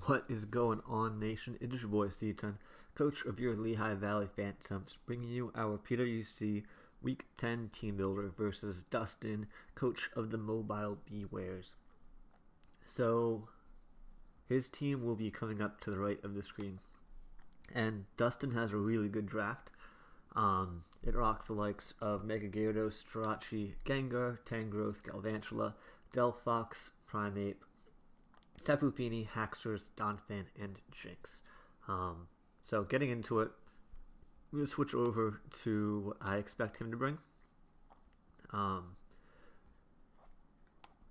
What is going on, nation? It is your boy C10, coach of your Lehigh Valley Phantoms, bringing you our PWC Week 10 Team Builder versus Dustin, coach of the mobile Bewears. So, his team will be coming up to the right of the screen. And Dustin has a really good draft. It rocks the likes of Mega Gyarados, Jirachi, Gengar, Tangrowth, Galvantula, Delphox, Primeape, Tapu Fini, Haxorus, Donphan, and Jinx. So getting into it, I'm going to switch over to what I expect him to bring.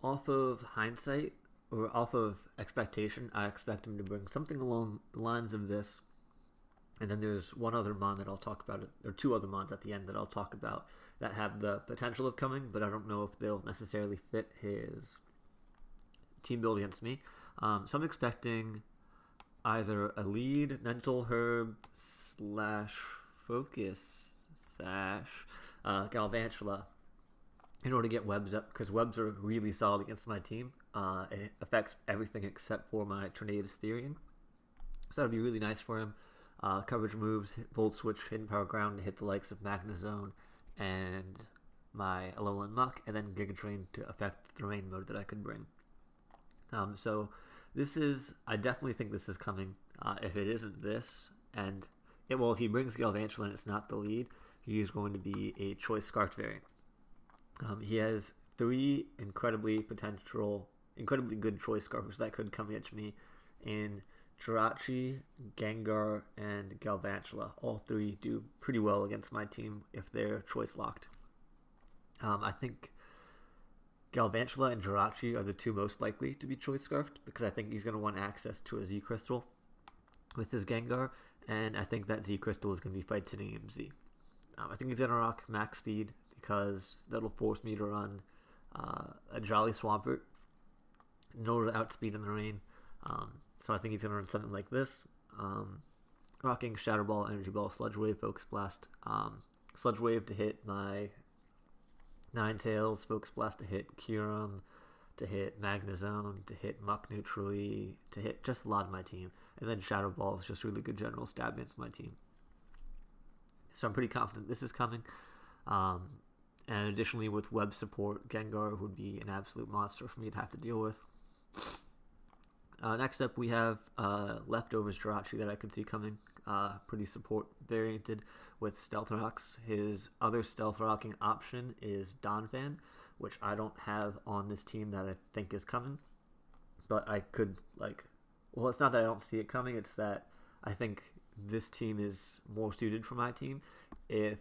Off of hindsight, or off of expectation, I expect him to bring something along the lines of this. And then there's one other mon that I'll talk about, or two other mons at the end that I'll talk about that have the potential of coming, but I don't know if they'll necessarily fit his team build against me. So I'm expecting either a lead, mental herb / focus / Galvantula in order to get webs up, because webs are really solid against my team. It affects everything except for my Tornadus Therian. So that'd be really nice for him. Coverage moves, Volt Switch, Hidden Power Ground to hit the likes of Magnezone and my Alolan Muck, and then Giga Drain to affect the rain mode that I could bring. So this is, I definitely think this is coming. If it isn't this, and if he brings Galvantula and it's not the lead, he is going to be a Choice Scarf variant. He has 3 incredibly good Choice Scarfers that could come against me in Jirachi, Gengar, and Galvantula. All 3 do pretty well against my team if they're choice locked. I think Galvantula and Jirachi are the 2 most likely to be choice scarfed, because I think he's going to want access to a Z Crystal with his Gengar, and I think that Z Crystal is going to be fight sitting MZ. I think he's going to rock max speed, because that'll force me to run a Jolly Swampert in order to outspeed in the rain. So I think he's going to run something like this. Rocking Shadow Ball, Energy Ball, Sludge Wave, Focus Blast. Sludge Wave to hit my Ninetales, Focus Blast to hit Kyurem, to hit Magnezone, to hit Muck neutrally, to hit just a lot of my team. And then Shadow Ball is just really good general stab against my team. So I'm pretty confident this is coming. And additionally, with web support, Gengar would be an absolute monster for me to have to deal with. Next up, we have Leftovers Jirachi that I could see coming. Pretty support varianted with Stealth Rocks. His other Stealth Rocking option is Donphan, which I don't have on this team that I think is coming. But I could, it's not that I don't see it coming, it's that I think this team is more suited for my team. If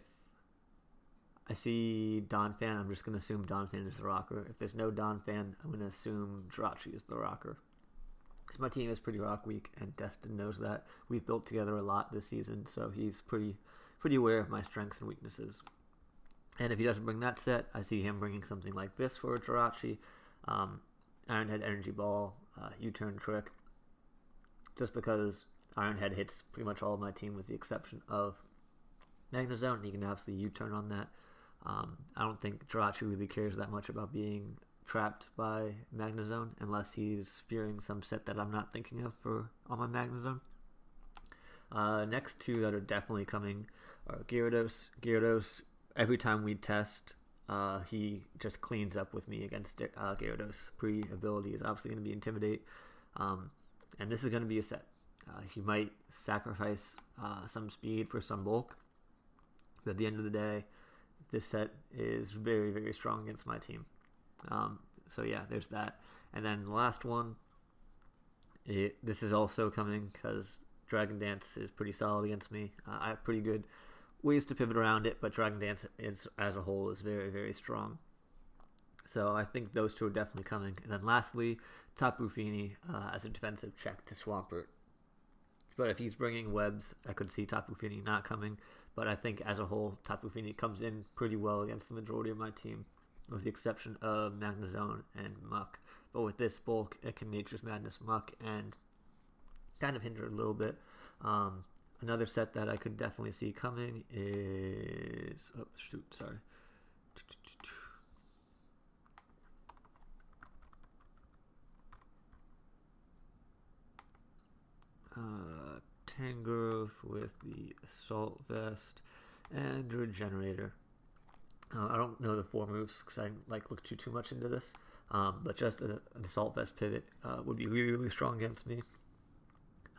I see Donphan, I'm just going to assume Donphan is the rocker. If there's no Donphan, I'm going to assume Jirachi is the rocker. Because my team is pretty rock weak, and Destin knows that. We've built together a lot this season, so he's pretty aware of my strengths and weaknesses. And if he doesn't bring that set, I see him bringing something like this for Jirachi. Iron Head, Energy Ball, U-Turn Trick. Just because Iron Head hits pretty much all of my team with the exception of Magnezone, and he can absolutely U-Turn on that. I don't think Jirachi really cares that much about being trapped by Magnezone unless he's fearing some set that I'm not thinking of on my Magnezone. Next 2 that are definitely coming are Gyarados. Gyarados, every time we test, he just cleans up with me against Gyarados. Pre-ability is obviously going to be Intimidate, and this is going to be a set. He might sacrifice some speed for some bulk, but at the end of the day, this set is very, very strong against my team. So yeah, there's that. And then the last one, this is also coming because Dragon Dance is pretty solid against me. I have pretty good ways to pivot around it, but Dragon Dance as a whole is very, very strong. So I think those 2 are definitely coming. And then lastly, Tapu Fini as a defensive check to Swampert. But if he's bringing webs, I could see Tapu Fini not coming. But I think as a whole, Tapu Fini comes in pretty well against the majority of my team, with the exception of Magnezone and Muck. But with this bulk, it can Nature's Madness Muck and kind of hinder it a little bit. Another set that I could definitely see coming is... Oh, shoot, sorry. Tangrowth with the Assault Vest and Regenerator. I don't know the 4 moves because I didn't look too much into this, but just an Assault Vest pivot would be really, really strong against me.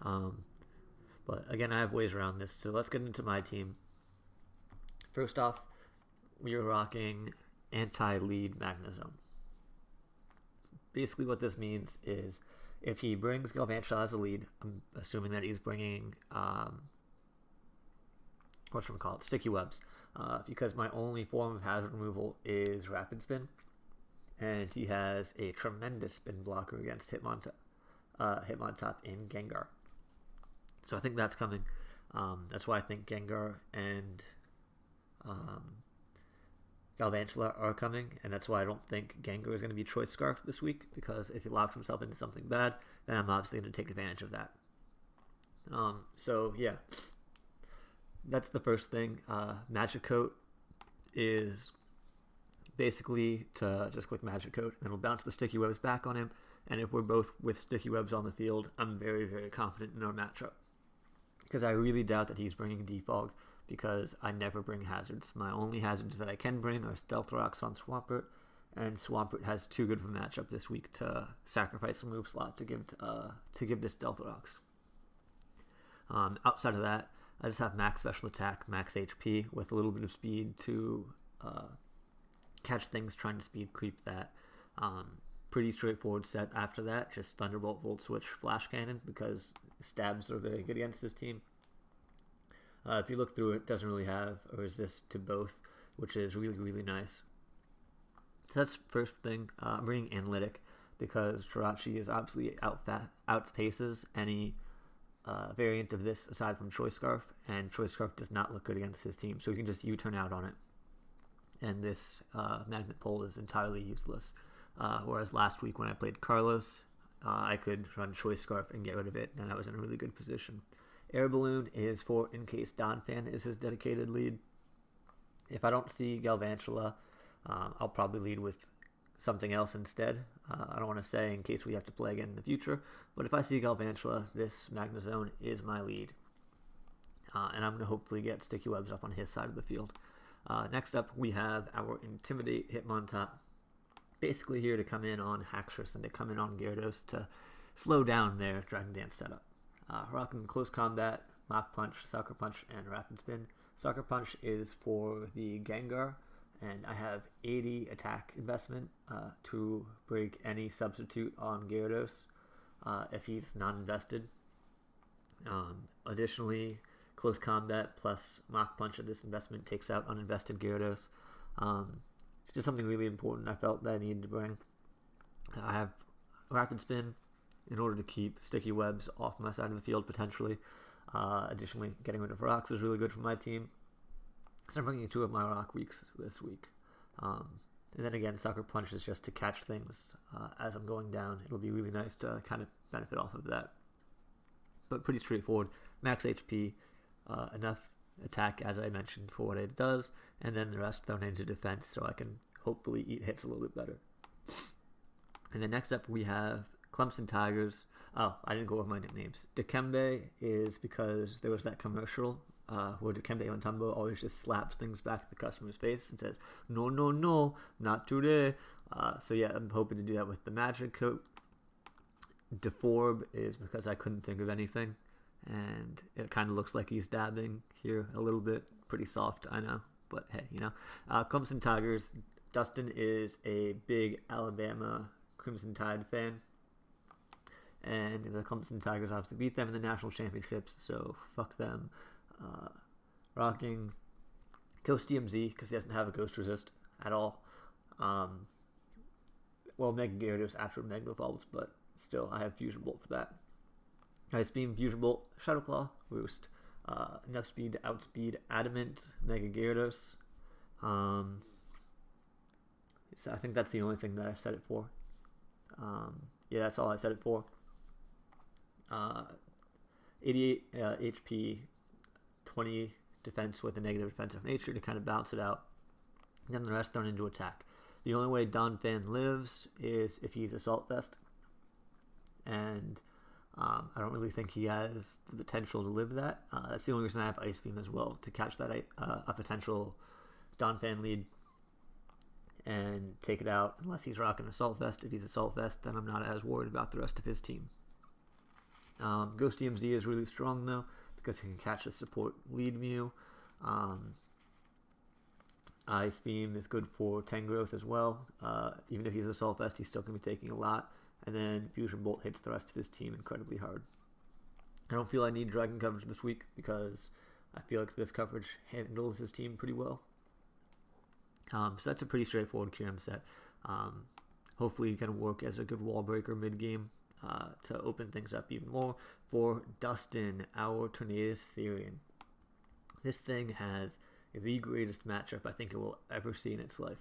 But again, I have ways around this, so let's get into my team. First off, we are rocking anti-lead Magnezone. Basically what this means is if he brings Galvantula as a lead, I'm assuming that he's bringing, Sticky Webs, because my only form of hazard removal is Rapid Spin, and he has a tremendous spin blocker against Hitmontop in Gengar. So I think that's coming. That's why I think Gengar and Galvantula are coming, and that's why I don't think Gengar is going to be Choice Scarf this week, because if he locks himself into something bad, then I'm obviously going to take advantage of that. So yeah, that's the first thing. Magic Coat is basically to just click Magic Coat, and then we'll bounce the Sticky Webs back on him, and if we're both with Sticky Webs on the field, I'm very, very confident in our matchup. Because I really doubt that he's bringing Defog, because I never bring hazards. My only hazards that I can bring are Stealth Rocks on Swampert, and Swampert has too good of a matchup this week to sacrifice a move slot to give this Stealth Rocks. Outside of that, I just have max special attack, max HP, with a little bit of speed to catch things trying to speed creep that. Pretty straightforward set after that, just Thunderbolt, Volt Switch, Flash Cannon, because stabs are very good against this team. If you look through it, doesn't really have a resist to both, which is really, really nice. So that's first thing. I'm bringing Analytic, because Jirachi is obviously outpaces any variant of this aside from Choice Scarf, and Choice Scarf does not look good against his team, so you can just U-turn out on it. And this Magnet Pole is entirely useless. Whereas last week when I played Carlos, I could run Choice Scarf and get rid of it, and I was in a really good position. Air Balloon is for in case Donphan is his dedicated lead. If I don't see Galvantula, I'll probably lead with something else instead. I don't want to say in case we have to play again in the future, but if I see Galvantula, this Magnezone is my lead. And I'm going to hopefully get Sticky Webs up on his side of the field. Next up, we have our Intimidate Hitmontop. Basically here to come in on Haxorus and to come in on Gyarados to slow down their Dragon Dance setup. Rocking Close Combat, Mach Punch, Sucker Punch, and Rapid Spin. Sucker Punch is for the Gengar, and I have 80 attack investment to break any substitute on Gyarados if he's not invested. Additionally, Close Combat plus Mach Punch of this investment takes out uninvested Gyarados. Just something really important I felt that I needed to bring. I have Rapid Spin in order to keep Sticky Webs off my side of the field potentially. Additionally, getting rid of rocks is really good for my team. So I'm bringing 2 of my rock weeks this week. And then again, Sucker Punch is just to catch things as I'm going down. It'll be really nice to kind of benefit off of that. But pretty straightforward. Max HP, enough attack as I mentioned for what it does, and then the rest thrown into defense so I can hopefully eat hits a little bit better. And then next up we have Clemson Tigers. Oh, I didn't go over my nicknames. Dikembe is because there was that commercial where Dikembe Mutombo always just slaps things back at the customer's face and says, no, no, no, not today. So yeah, I'm hoping to do that with the Magic Coat. Deforb is because I couldn't think of anything, and it kind of looks like he's dabbing here a little bit. Pretty soft, I know, but hey, you know. Clemson Tigers. Dustin is a big Alabama Crimson Tide fan, and the Clemson Tigers obviously beat them in the national championships, so fuck them. Rocking Ghost DMZ because he doesn't have a Ghost Resist at all. Well, Mega Gyarados after Mega Evolves, but still, I have Fusion Bolt for that. Ice Beam, Fusion Bolt, Shadow Claw, Roost. Enough speed to outspeed Adamant, Mega Gyarados. I think that's the only thing that I set it for. Yeah, that's all I set it for. 88 HP, 20 defense with a negative defensive nature to kind of balance it out. And then the rest thrown into attack. The only way Donphan lives is if he's Assault Vest. And I don't really think he has the potential to live that. That's the only reason I have Ice Beam as well, to catch that a potential Donphan lead and take it out, unless he's rocking Assault Vest. If he's Assault Vest, then I'm not as worried about the rest of his team. Ghost DMZ is really strong though, because he can catch a support lead Mew. Ice Beam is good for 10 growth as well. Even if he's Assault Vest, he's still going to be taking a lot. And then Fusion Bolt hits the rest of his team incredibly hard. I don't feel I need Dragon coverage this week, because I feel like this coverage handles his team pretty well. So that's a pretty straightforward QM set. Hopefully you can work as a good wall breaker mid-game to open things up even more. For Dustin, our Tornadus Therian. This thing has the greatest matchup I think it will ever see in its life.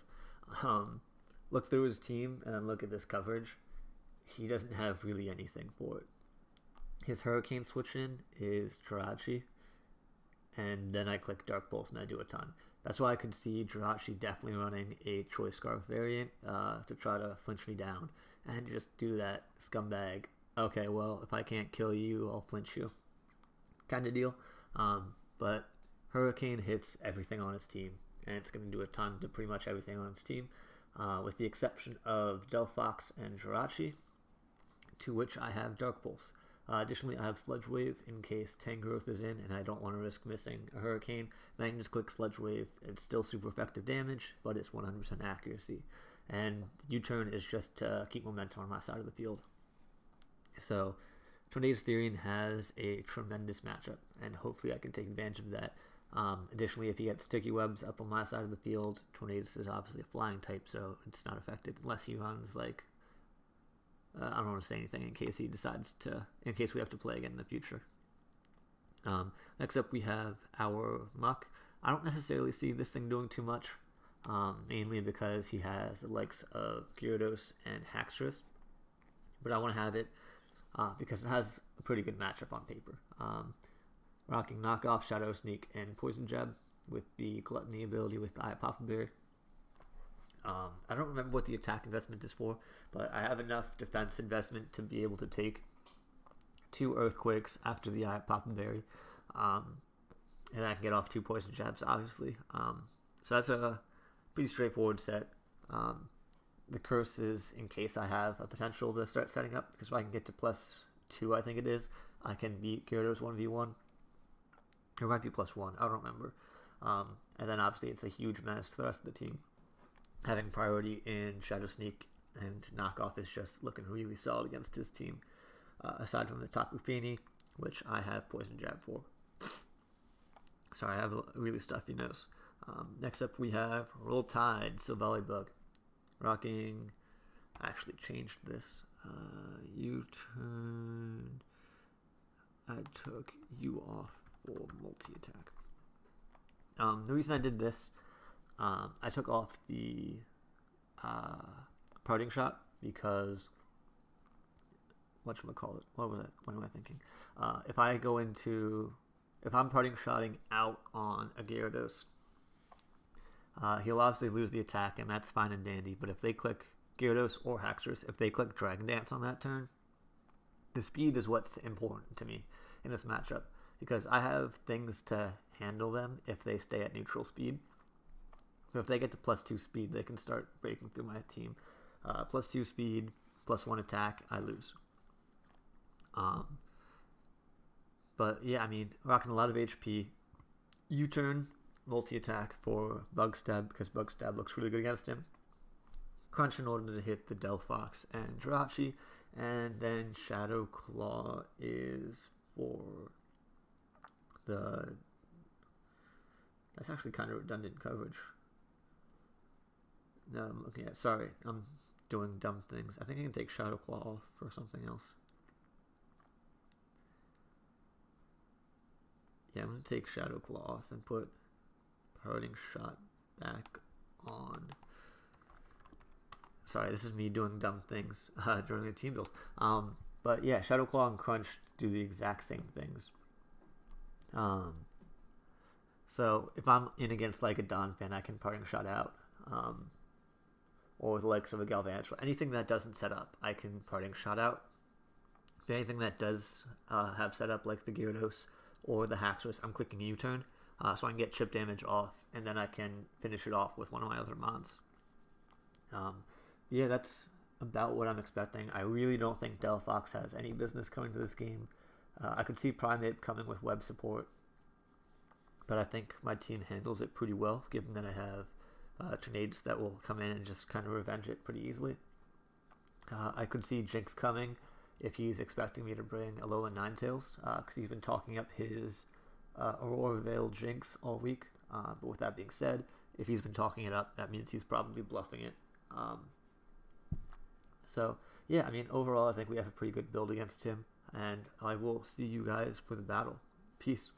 Look through his team and look at this coverage. He doesn't have really anything for it. His Hurricane switch in is Jirachi, and then I click Dark Pulse and I do a ton. That's why I could see Jirachi definitely running a Choice Scarf variant to try to flinch me down and just do that scumbag. Okay, well, if I can't kill you, I'll flinch you kind of deal. But Hurricane hits everything on his team, and it's going to do a ton to pretty much everything on his team, with the exception of Delphox and Jirachi, to which I have Dark Pulse. Additionally, I have Sludge Wave in case Tangrowth is in and I don't want to risk missing a Hurricane. Then I can just click Sludge Wave. It's still super effective damage, but it's 100% accuracy. And U-turn is just to keep momentum on my side of the field. So, Tornadus Therian has a tremendous matchup, and hopefully I can take advantage of that. Additionally, if he gets Sticky Webs up on my side of the field, Tornadus is obviously a flying type, so it's not affected unless he runs like... I don't want to say anything in case he decides to, in case we have to play again in the future. Next up we have our Muck. I don't necessarily see this thing doing too much, mainly because he has the likes of Gyarados and Haxorus, but I want to have it because it has a pretty good matchup on paper. Rocking Knockoff, Shadow Sneak, and Poison Jab with the Gluttony ability with Eye Papa Berry. I don't remember what the attack investment is for, but I have enough defense investment to be able to take 2 Earthquakes after the Eye Papa Berry, and I can get off 2 Poison Jabs, obviously. So that's a pretty straightforward set. The curse is in case I have a potential to start setting up, because if I can get to +2, I think it is, I can beat Gyarados 1v1. Or it might be +1, I don't remember. And then obviously it's a huge menace to the rest of the team. Having priority in Shadow Sneak and Knockoff is just looking really solid against his team. Aside from the Tapu Fini, which I have Poison Jab for. Sorry, I have a really stuffy nose. Next up we have Roll Tide, Silvally Bug. Rocking... I actually changed this. U-turn... I took you off for multi-attack. The reason I did this... I took off the parting shot because whatchamacallit, what was it? What am I thinking? If I'm parting shotting out on a Gyarados, he'll obviously lose the attack, and that's fine and dandy. But if they click Gyarados or Haxorus, if they click Dragon Dance on that turn, the speed is what's important to me in this matchup, because I have things to handle them if they stay at neutral speed. So if they get to +2 speed, they can start breaking through my team. +2 speed, +1 attack, I lose. But yeah, I mean, rocking a lot of HP. U-turn, multi-attack for Bug Stab, because Bug Stab looks really good against him. Crunch in order to hit the Delphox and Jirachi. And then Shadow Claw is for the... That's actually kind of redundant coverage. No, I'm looking at... Sorry, I'm doing dumb things. I think I can take Shadow Claw off for something else. Yeah, I'm going to take Shadow Claw off and put Parting Shot back on. Sorry, this is me doing dumb things during a team build. But yeah, Shadow Claw and Crunch do the exact same things. So if I'm in against like a Donphan, I can Parting Shot out. Or the likes of a Galvantula. Anything that doesn't set up, I can Parting Shot out. anything that does have setup like the Gyarados or the Haxorus, I'm clicking U-turn, so I can get chip damage off, and then I can finish it off with one of my other mons. Yeah, that's about what I'm expecting. I really don't think Delphox has any business coming to this game. I could see Primeape coming with web support, but I think my team handles it pretty well, given that I have Tornades that will come in and just kind of revenge it pretty easily. I could see Jinx coming if he's expecting me to bring Alolan Ninetales, because he's been talking up his Aurora Veil Jinx all week. But with that being said, if he's been talking it up, that means he's probably bluffing it. So, yeah, I mean, overall, I think we have a pretty good build against him, and I will see you guys for the battle. Peace.